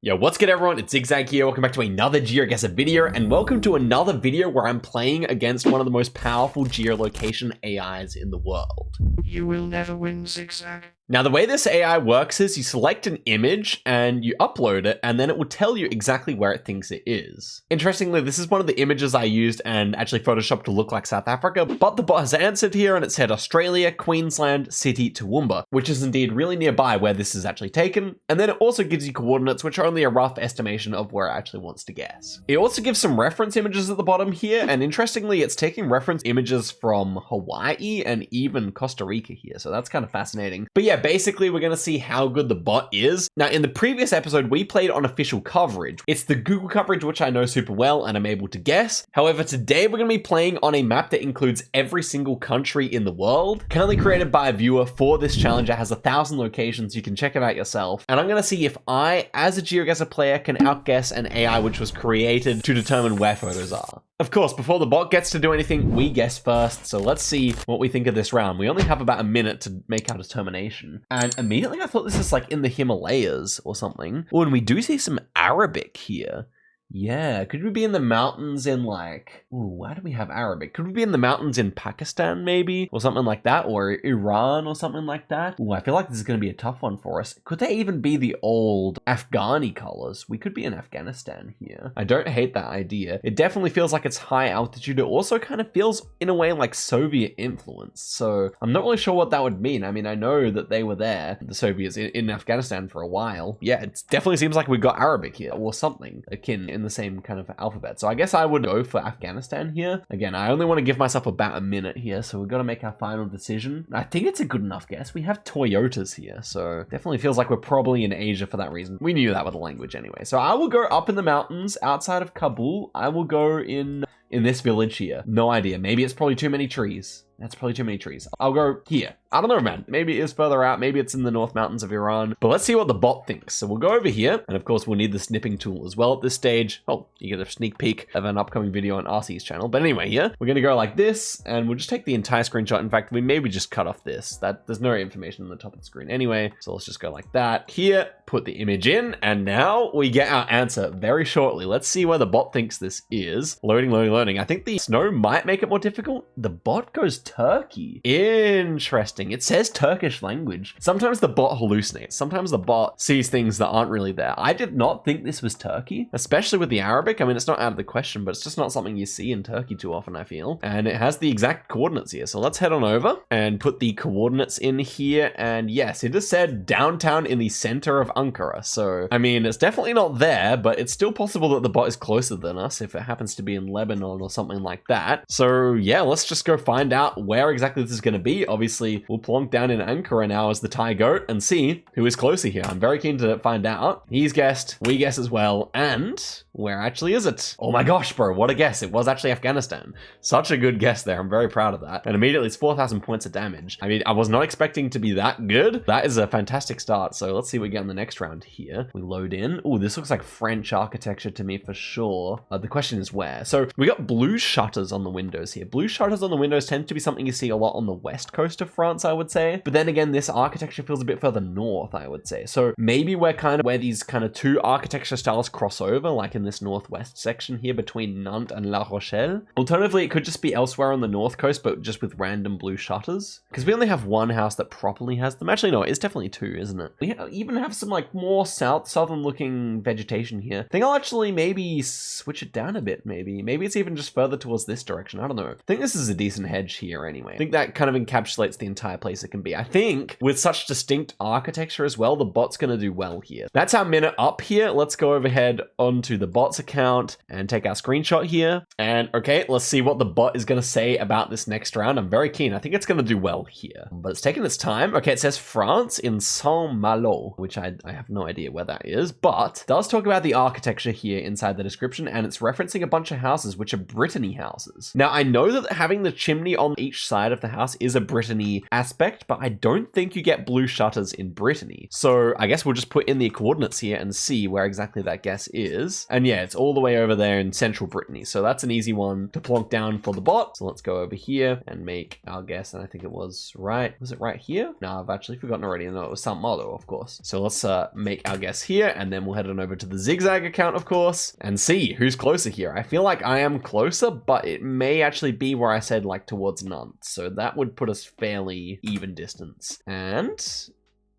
Yo, what's good everyone? It's Zigzag here. Welcome back to another GeoGuessr video, and welcome to another video where I'm playing against one of the most powerful geolocation AIs in the world. You will never win, Zigzag. Now, the way this AI works is you select an image and you upload it, and then it will tell you exactly where it thinks it is. Interestingly, this is one of the images I used and actually photoshopped to look like South Africa, but the bot has answered here and it said Australia, Queensland, City, Toowoomba, which is indeed really nearby where this is actually taken. And then it also gives you coordinates, which are only a rough estimation of where it actually wants to guess. It also gives some reference images at the bottom here, and interestingly, it's taking reference images from Hawaii and even Costa Rica here, so that's kind of fascinating. But yeah, basically, we're going to see how good the bot is. Now, in the previous episode, we played on official coverage. It's the Google coverage, which I know super well and I'm able to guess. However, today we're going to be playing on a map that includes every single country in the world. Currently created by a viewer for this challenge. It has 1,000 locations. You can check it out yourself. And I'm going to see if I, as a GeoGuessr player, can outguess an AI which was created to determine where photos are. Of course, before the bot gets to do anything, we guess first. So let's see what we think of this round. We only have about a minute to make our determination. And immediately I thought this is like in the Himalayas or something. Oh, and we do see some Arabic here. Yeah, could we be in the mountains in like, ooh, why do we have Arabic? Could we be in the mountains in Pakistan maybe? Or something like that, or Iran or something like that? Ooh, I feel like this is gonna be a tough one for us. Could they even be the old Afghani colors? We could be in Afghanistan here. I don't hate that idea. It definitely feels like it's high altitude. It also kind of feels in a way like Soviet influence. So I'm not really sure what that would mean. I mean, I know that they were there, the Soviets in Afghanistan for a while. Yeah, it definitely seems like we got Arabic here or something akin in the same kind of alphabet. So I guess I would go for Afghanistan here. Again, I only want to give myself about a minute here, so we've got to make our final decision. I think it's a good enough guess. We have Toyotas here, so definitely feels like we're probably in Asia for that reason. We knew that with the language anyway. So I will go up in the mountains outside of Kabul. I will go in this village here. No idea. Maybe it's probably too many trees. That's probably too many trees. I'll go here. I don't know, man. Maybe it is further out. Maybe it's in the North Mountains of Iran. But let's see what the bot thinks. So we'll go over here. And of course, we'll need the snipping tool as well at this stage. Oh, you get a sneak peek of an upcoming video on RC's channel. But anyway, here, we're going to go like this. And we'll just take the entire screenshot. In fact, we maybe just cut off this. There's no information on the top of the screen anyway. So let's just go like that. Here, put the image in. And now we get our answer very shortly. Let's see where the bot thinks this is. Loading, loading, loading. I think the snow might make it more difficult. The bot goes Turkey. Interesting. It says Turkish language. Sometimes the bot hallucinates. Sometimes the bot sees things that aren't really there. I did not think this was Turkey, especially with the Arabic. I mean, it's not out of the question, but it's just not something you see in Turkey too often, I feel. And it has the exact coordinates here. So let's head on over and put the coordinates in here. And yes, it has said downtown in the center of Ankara. So, I mean, it's definitely not there, but it's still possible that the bot is closer than us if it happens to be in Lebanon or something like that. So yeah, let's just go find out where exactly this is going to be. Obviously, we'll plonk down in Ankara now as the Thai goat and see who is closer here. I'm very keen to find out. He's guessed, we guess as well, and where actually is it? Oh my gosh, bro, what a guess. It was actually Afghanistan. Such a good guess there. I'm very proud of that. And immediately it's 4,000 points of damage. I mean, I was not expecting to be that good. That is a fantastic start. So let's see what we get in the next round here. We load in. Oh, this looks like French architecture to me for sure. The question is where? So we got blue shutters on the windows here. Blue shutters on the windows tend to be something you see a lot on the west coast of France, I would say. But then again, this architecture feels a bit further north, I would say. So maybe we're kind of where these kind of two architecture styles cross over, like in this northwest section here between Nantes and La Rochelle. Alternatively, it could just be elsewhere on the north coast, but just with random blue shutters. Because we only have one house that properly has them. Actually, no, it's definitely two, isn't it? We even have some like more southern looking vegetation here. I think I'll actually maybe switch it down a bit, maybe. Maybe it's even just further towards this direction. I don't know. I think this is a decent hedge here anyway. I think that kind of encapsulates the entire place it can be. I think with such distinct architecture as well, the bot's going to do well here. That's our minute up here. Let's go overhead onto the bot's account and take our screenshot here. And okay, let's see what the bot is going to say about this next round. I'm very keen. I think it's going to do well here, but it's taking its time. Okay, it says France in Saint-Malo, which I have no idea where that is, but it does talk about the architecture here inside the description, and it's referencing a bunch of houses which are of Brittany houses. Now, I know that having the chimney on each side of the house is a Brittany aspect, but I don't think you get blue shutters in Brittany. So I guess we'll just put in the coordinates here and see where exactly that guess is. And yeah, it's all the way over there in central Brittany. So that's an easy one to plonk down for the bot. So let's go over here and make our guess. And I think it was right. Was it right here? No, I've actually forgotten already. No, it was St. Malo, of course. So let's make our guess here, and then we'll head on over to the Zigzag account, of course, and see who's closer here. I feel like I am closer, but it may actually be where I said like towards Nantes. So that would put us fairly even distance. And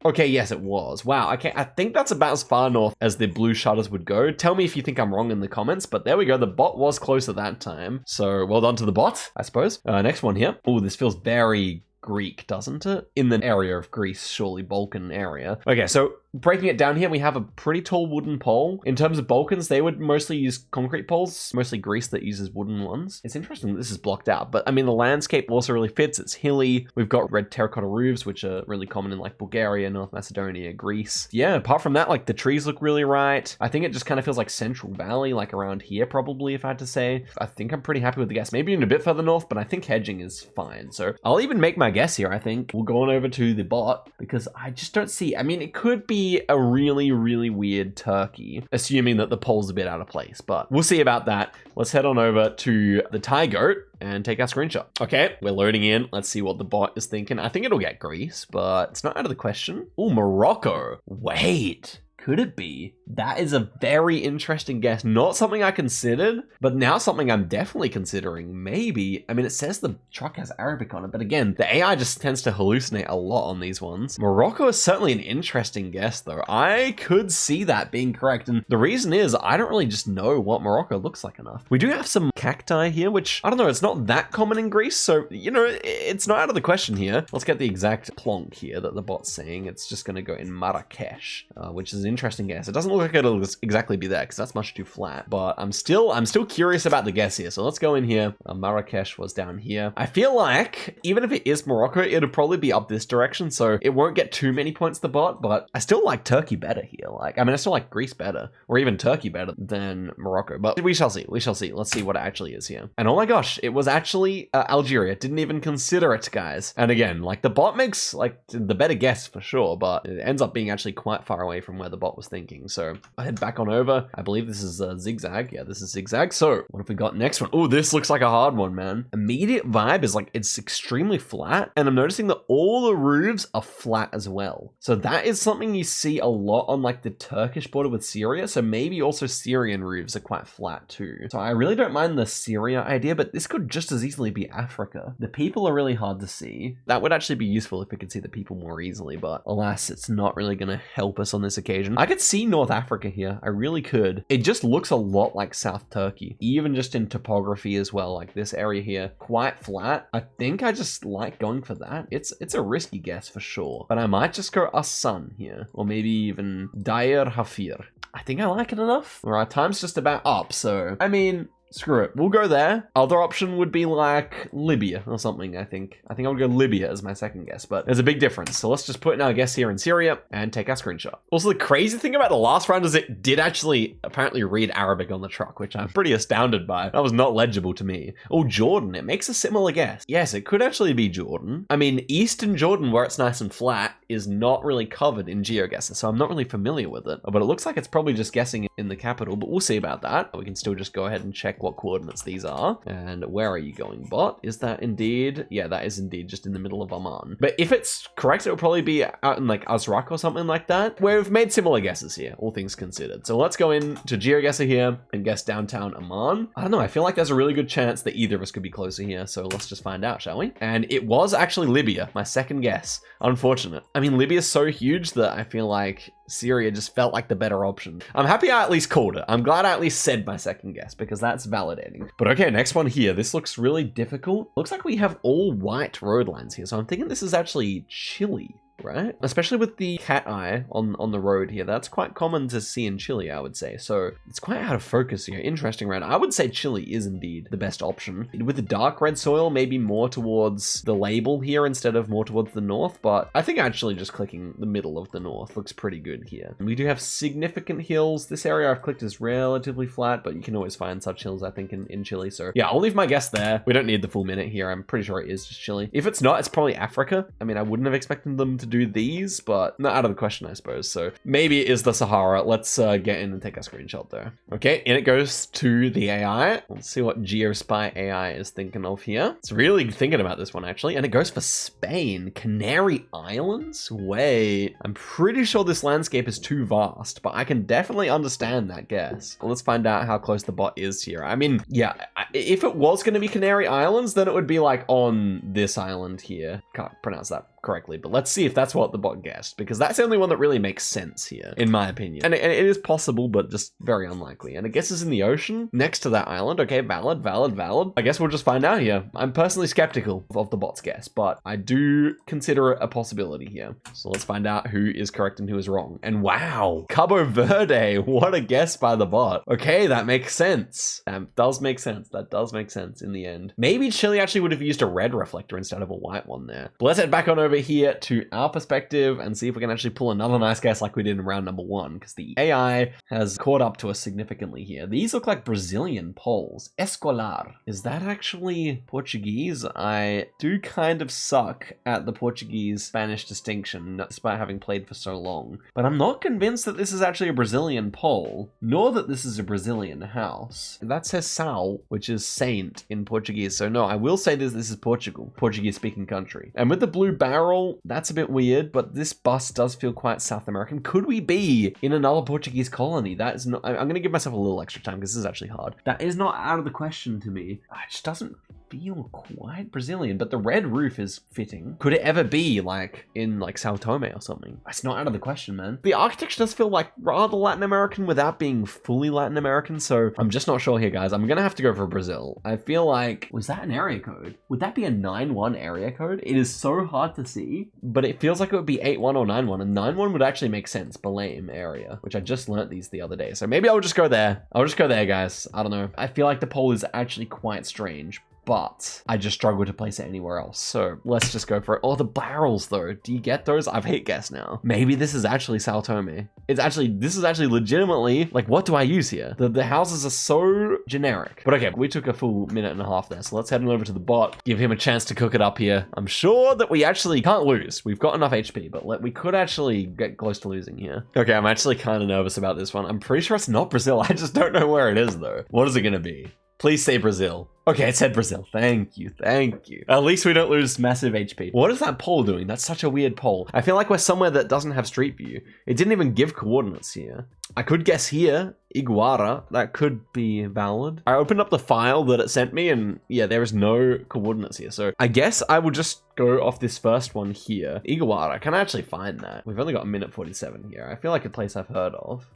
okay, yes, it was. Wow, okay, I think that's about as far north as the blue shutters would go. Tell me if you think I'm wrong in the comments, but there we go. The bot was closer that time. So well done to the bot, I suppose. Next one here. Oh, this feels very Greek, doesn't it? In the area of Greece, surely Balkan area. Okay, so breaking it down here, we have a pretty tall wooden pole. In terms of Balkans, they would mostly use concrete poles, mostly Greece that uses wooden ones. It's interesting that this is blocked out, but I mean, the landscape also really fits. It's hilly. We've got red terracotta roofs, which are really common in like Bulgaria, North Macedonia, Greece. Yeah, apart from that, like the trees look really right. I think it just kind of feels like Central Valley, like around here probably, if I had to say. I think I'm pretty happy with the guess. Maybe even a bit further north, but I think hedging is fine. So I'll even make my guess here, I think. We'll go on over to the bot because I just don't see, I mean, it could be a really, really weird turkey, assuming that the pole's a bit out of place, but we'll see about that. Let's head on over to the Thai goat and take our screenshot. Okay, we're loading in. Let's see what the bot is thinking. I think it'll get Greece, but it's not out of the question. Oh, Morocco. Wait. Could it be? That is a very interesting guess. Not something I considered, but now something I'm definitely considering. Maybe. I mean, it says the truck has Arabic on it, but again, the AI just tends to hallucinate a lot on these ones. Morocco is certainly an interesting guess, though. I could see that being correct, and the reason is I don't really just know what Morocco looks like enough. We do have some cacti here, which, I don't know, it's not that common in Greece, so, you know, it's not out of the question here. Let's get the exact plonk here that the bot's saying. It's just going to go in Marrakesh, which is an interesting guess. It doesn't look like it'll exactly be there because that's much too flat, but I'm still curious about the guess here. So let's go in here. Marrakesh was down here. I feel like even if it is Morocco, it'll probably be up this direction, so it won't get too many points to the bot, but I still like Turkey better here. Like, I mean, I still like Greece better, or even Turkey better than Morocco, but we shall see. We shall see. Let's see what it actually is here. And oh my gosh, it was actually Algeria. Didn't even consider it, guys. And again, like the bot makes like the better guess for sure, but it ends up being actually quite far away from where the bot was thinking. So I head back on over. I believe this is Zigzag. Yeah, this is Zigzag. So what have we got next one? Oh, this looks like a hard one, man. Immediate vibe is like it's extremely flat, and I'm noticing that all the roofs are flat as well. So that is something you see a lot on like the Turkish border with Syria. So maybe also Syrian roofs are quite flat too. So I really don't mind the Syria idea, but this could just as easily be Africa. The people are really hard to see. That would actually be useful if we could see the people more easily, but alas, it's not really going to help us on this occasion. I could see North Africa here. I really could. It just looks a lot like South Turkey, even just in topography as well. Like this area here, quite flat. I think I just like going for that. It's a risky guess for sure, but I might just go Asan here, or maybe even Dair Hafir. I think I like it enough. All right, time's just about up, so I mean, screw it. We'll go there. Other option would be like Libya or something, I think. I would go Libya as my second guess, but there's a big difference. So let's just put in our guess here in Syria and take our screenshot. Also, the crazy thing about the last round is it did actually apparently read Arabic on the truck, which I'm pretty astounded by. That was not legible to me. Oh, Jordan. It makes a similar guess. Yes, it could actually be Jordan. I mean, Eastern Jordan, where it's nice and flat, is not really covered in GeoGuessr, so I'm not really familiar with it. But it looks like it's probably just guessing in the capital, but we'll see about that. We can still just go ahead and check what coordinates these are. And where are you going, bot? Is that indeed? Yeah, that is indeed just in the middle of Amman. But if it's correct, it will probably be out in like Azraq or something like that. We've made similar guesses here, all things considered. So let's go into GeoGuessr here and guess downtown Amman. I don't know, I feel like there's a really good chance that either of us could be closer here. So let's just find out, shall we? And it was actually Libya, my second guess. Unfortunate. I mean, Libya is so huge that I feel like Syria just felt like the better option. I'm happy I at least called it. I'm glad I at least said my second guess because that's validating. But okay, next one here. This looks really difficult. Looks like we have all white road lines here. So I'm thinking this is actually Chile. right? Especially with the cat eye on the road here. That's quite common to see in Chile, I would say. So it's quite out of focus here. Interesting, right? I would say Chile is indeed the best option. With the dark red soil, maybe more towards the label here instead of more towards the north, but I think actually just clicking the middle of the north looks pretty good here. We do have significant hills. This area I've clicked is relatively flat, but you can always find such hills, I think, in Chile. So yeah, I'll leave my guess there. We don't need the full minute here. I'm pretty sure it is just Chile. If it's not, it's probably Africa. I mean, I wouldn't have expected them to do these, but not out of the question, I suppose. So maybe it is the Sahara. Let's get in and take a screenshot though. Okay, in it goes to the AI. Let's see what GeoSpy AI is thinking of here. It's really thinking about this one actually, and it goes for Spain. Canary Islands? Wait, I'm pretty sure this landscape is too vast, but I can definitely understand that guess. Let's find out how close the bot is here. I mean, yeah, if it was going to be Canary Islands, then it would be like on this island here. Can't pronounce that correctly, but let's see if that's what the bot guessed, because that's the only one that really makes sense here, in my opinion. And it is possible, but just very unlikely. And it guesses in the ocean next to that island. Okay, valid. I guess we'll just find out here. I'm personally skeptical of the bot's guess, but I do consider it a possibility here. So let's find out who is correct and who is wrong. And wow, Cabo Verde, what a guess by the bot. Okay, that makes sense. That does make sense. That does make sense in the end. Maybe Chile actually would have used a red reflector instead of a white one there. But let's head back on over here to our perspective and see if we can actually pull another nice guess like we did in round number 1, because the AI has caught up to us significantly here. These look like Brazilian poles. Escolar. Is that actually Portuguese? I do kind of suck at the Portuguese-Spanish distinction, despite having played for so long. But I'm not convinced that this is actually a Brazilian pole, nor that this is a Brazilian house. That says Sal, which is saint in Portuguese. So no, I will say this is Portugal, Portuguese-speaking country. And with the blue barrel, that's a bit weird, but this bus does feel quite South American. Could we be in another Portuguese colony? That is not, I'm going to give myself a little extra time because this is actually hard. That is not out of the question to me. It just doesn't feel quite Brazilian, but the red roof is fitting. Could it ever be like in like Sao Tome or something? It's not out of the question, man. The architecture does feel like rather Latin American without being fully Latin American, so I'm just not sure here, guys. I'm gonna have to go for Brazil. I feel like, was that an area code? Would that be a 9-1 area code? It is so hard to see, but it feels like it would be 8-1 or 9-1, and 9-1 would actually make sense. Belém area, which I just learnt these the other day, so maybe I'll just go there. I'll just go there, guys. I don't know. I feel like the poll is actually quite strange, but I just struggle to place it anywhere else. So let's just go for it. Oh, the barrels though. Do you get those? I've hate guess now. Maybe this is actually Sao Tome. This is actually legitimately, like, what do I use here? The houses are so generic. But okay, we took a full minute and a half there. So let's head on over to the bot, give him a chance to cook it up here. I'm sure that we actually can't lose. We've got enough HP, but we could actually get close to losing here. Okay, I'm actually kind of nervous about this one. I'm pretty sure it's not Brazil. I just don't know where it is though. What is it gonna be? Please say Brazil. Okay, it said Brazil. Thank you. At least we don't lose massive HP. What is that pole doing? That's such a weird pole. I feel like we're somewhere that doesn't have street view. It didn't even give coordinates here. I could guess here, Iguara. That could be valid. I opened up the file that it sent me and yeah, there is no coordinates here. So I guess I will just go off this first one here. Iguara, can I actually find that? We've only got a minute 47 here. I feel like a place I've heard of.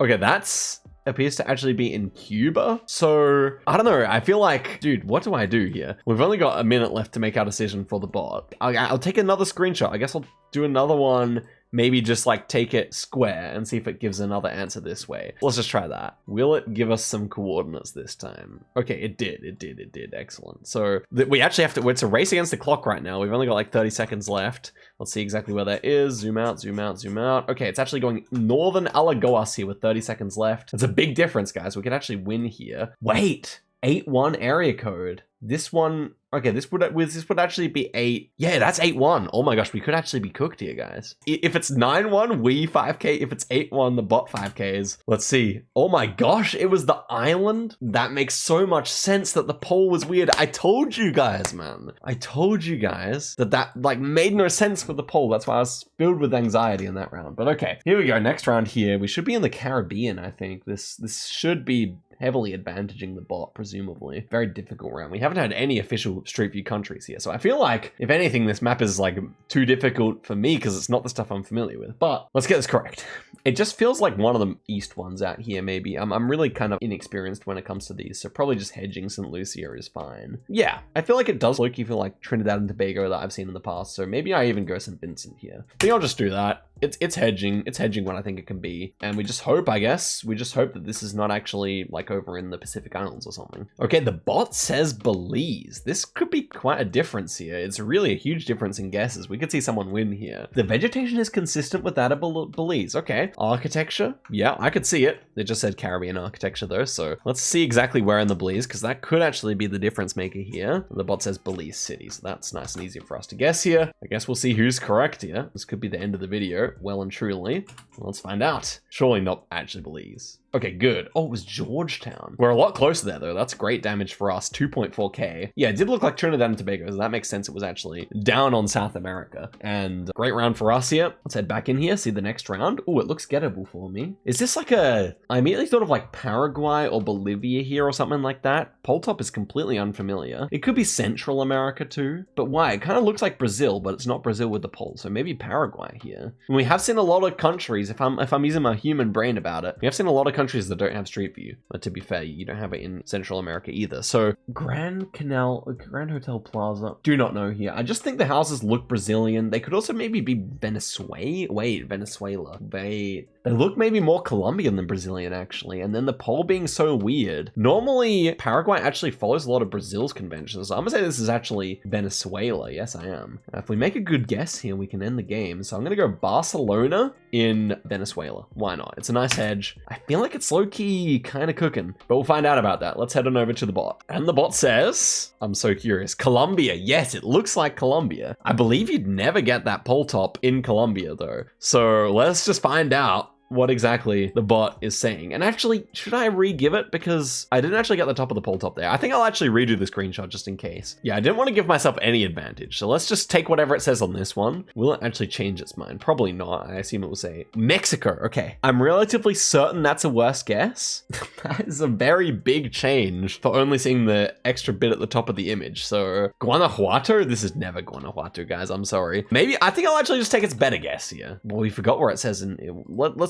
Okay, that's appears to actually be in Cuba. So I don't know. I feel like, dude, what do I do here? We've only got a minute left to make our decision for the bot. I'll take another screenshot. I guess I'll do another one. Maybe just like take it square and see if it gives another answer this way. Let's just try that. Will it give us some coordinates this time? Okay, it did. Excellent. So we actually have to, it's a race against the clock right now. We've only got like 30 seconds left. Let's see exactly where that is. Zoom out. Okay, it's actually going northern Alagoas here with 30 seconds left. It's a big difference, guys. We could actually win here. Wait, 8-1 area code. This one, okay, this would actually be 8. Yeah, that's 8-1. Oh my gosh, we could actually be cooked here, guys. If it's 9-1, we 5k. If it's 8-1, the bot 5ks. Let's see. Oh my gosh, it was the island. That makes so much sense that the poll was weird. I told you guys, man. I told you guys that like made no sense for the poll. That's why I was filled with anxiety in that round. But okay, here we go. Next round here. We should be in the Caribbean, I think. This should be heavily advantaging the bot, presumably. Very difficult round. We haven't had any official Street View countries here, so I feel like, if anything, this map is like too difficult for me because it's not the stuff I'm familiar with. But let's get this correct. It just feels like one of the east ones out here, maybe. I'm really kind of inexperienced when it comes to these, so probably just hedging St. Lucia is fine. Yeah, I feel like it does look feel like Trinidad and Tobago that I've seen in the past, so maybe I even go St. Vincent here. I think I'll just do that. It's hedging. It's hedging what I think it can be. And we just hope, I guess, we just hope that this is not actually like over in the Pacific Islands or something. Okay, the bot says Belize. This could be quite a difference here. It's really a huge difference in guesses. We could see someone win here. The vegetation is consistent with that of Belize. Okay. Architecture? Yeah, I could see it. It just said Caribbean architecture though. So let's see exactly where in the Belize, because that could actually be the difference maker here. The bot says Belize City. So that's nice and easy for us to guess here. I guess we'll see who's correct here. This could be the end of the video. Well and truly. Let's find out. Surely not actually Belize. Okay, good. Oh, it was Georgetown. We're a lot closer there, though. That's great damage for us. 2.4k. Yeah, it did look like Trinidad and Tobago, so that makes sense. It was actually down on South America. And great round for us here. Let's head back in here, see the next round. Oh, it looks gettable for me. Is this like I immediately thought of like Paraguay or Bolivia here or something like that. Pole top is completely unfamiliar. It could be Central America too. But why? It kind of looks like Brazil, but it's not Brazil with the pole. So maybe Paraguay here. And we have seen a lot of countries, if I'm using my human brain about it, we have seen a lot of countries that don't have Street View. But to be fair, you don't have it in Central America either. So Grand Hotel Plaza. Do not know here. I just think the houses look Brazilian. They could also maybe be Venezuela. Venezuela. They look maybe more Colombian than Brazilian, actually. And then the pole being so weird. Normally, Paraguay actually follows a lot of Brazil's conventions. So I'm gonna say this is actually Venezuela. Yes, I am. If we make a good guess here, we can end the game. So I'm gonna go Barcelona in Venezuela. Why not? It's a nice hedge. I feel like it's low-key kind of cooking, but we'll find out about that. Let's head on over to the bot. And the bot says, I'm so curious, Colombia. Yes, it looks like Colombia. I believe you'd never get that pole top in Colombia though. So let's just find out what exactly the bot is saying. And actually, should I re-give it? Because I didn't actually get the top of the pole top there. I think I'll actually redo the screenshot just in case. Yeah, I didn't want to give myself any advantage. So let's just take whatever it says on this one. Will it actually change its mind? Probably not. I assume it will say Mexico. Okay. I'm relatively certain that's a worse guess. That is a very big change for only seeing the extra bit at the top of the image. So Guanajuato? This is never Guanajuato, guys. I'm sorry. Maybe, I think I'll actually just take its better guess here. Well, we forgot where it says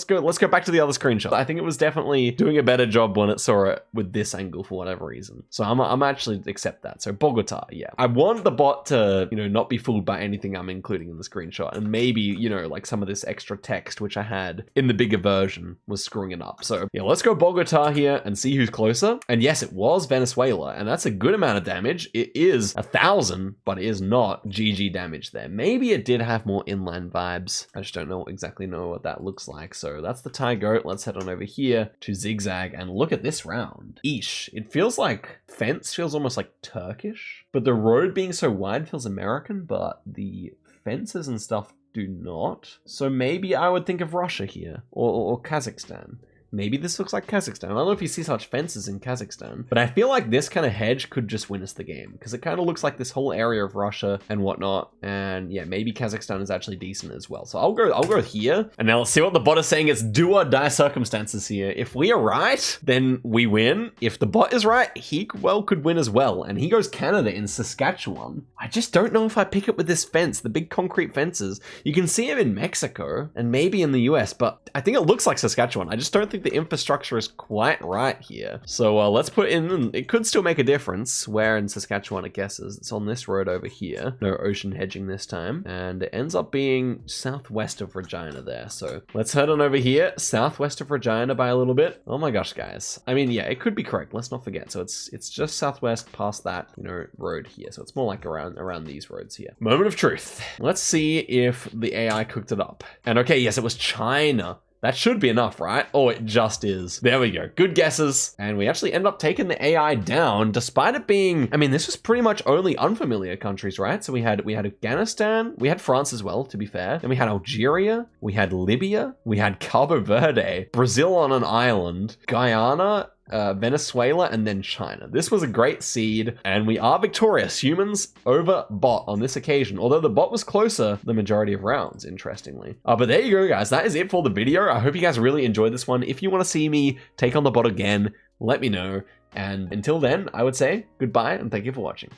let's go back to the other screenshot. I think it was definitely doing a better job when it saw it with this angle for whatever reason. So I'm actually accept that. So Bogota, yeah. I want the bot to, not be fooled by anything I'm including in the screenshot. And maybe, like some of this extra text, which I had in the bigger version, was screwing it up. So yeah, let's go Bogota here and see who's closer. And yes, it was Venezuela. And that's a good amount of damage. It is 1,000, but it is not GG damage there. Maybe it did have more inland vibes. I just don't exactly know what that looks like. So that's the Thai goat. Let's head on over here to Zigzag and look at this round. Eesh. It feels like fence feels almost like Turkish, but the road being so wide feels American, but the fences and stuff do not. So maybe I would think of Russia here or Kazakhstan. Maybe this looks like Kazakhstan. I don't know if you see such fences in Kazakhstan, but I feel like this kind of hedge could just win us the game because it kind of looks like this whole area of Russia and whatnot. And yeah, maybe Kazakhstan is actually decent as well. So I'll go here. And now let's see what the bot is saying. It's do or die circumstances here. If we are right, then we win. If the bot is right, he could win as well. And he goes Canada in Saskatchewan. I just don't know if I pick it with this fence, the big concrete fences. You can see him in Mexico and maybe in the US, but I think it looks like Saskatchewan. I just don't think the infrastructure is quite right here. So let's put in, it could still make a difference where in Saskatchewan it guesses. It's on this road over here. No ocean hedging this time. And it ends up being southwest of Regina there. So let's head on over here, southwest of Regina by a little bit. Oh my gosh, guys. I mean, yeah, it could be correct. Let's not forget. So it's just southwest past that, road here. So it's more like around these roads here. Moment of truth. Let's see if the AI cooked it up. And okay, yes, it was China. That should be enough, right? Oh, it just is. There we go. Good guesses. And we actually end up taking the AI down, despite it being, I mean, this was pretty much only unfamiliar countries, right? So we had Afghanistan, we had France as well, to be fair. Then we had Algeria, we had Libya, we had Cabo Verde, Brazil on an island, Guyana, Venezuela, and then China. This was a great seed, and we are victorious. Humans over bot on this occasion, although the bot was closer the majority of rounds, interestingly. But there you go, guys. That is it for the video. I hope you guys really enjoyed this one. If you want to see me take on the bot again, let me know. And until then, I would say goodbye and thank you for watching.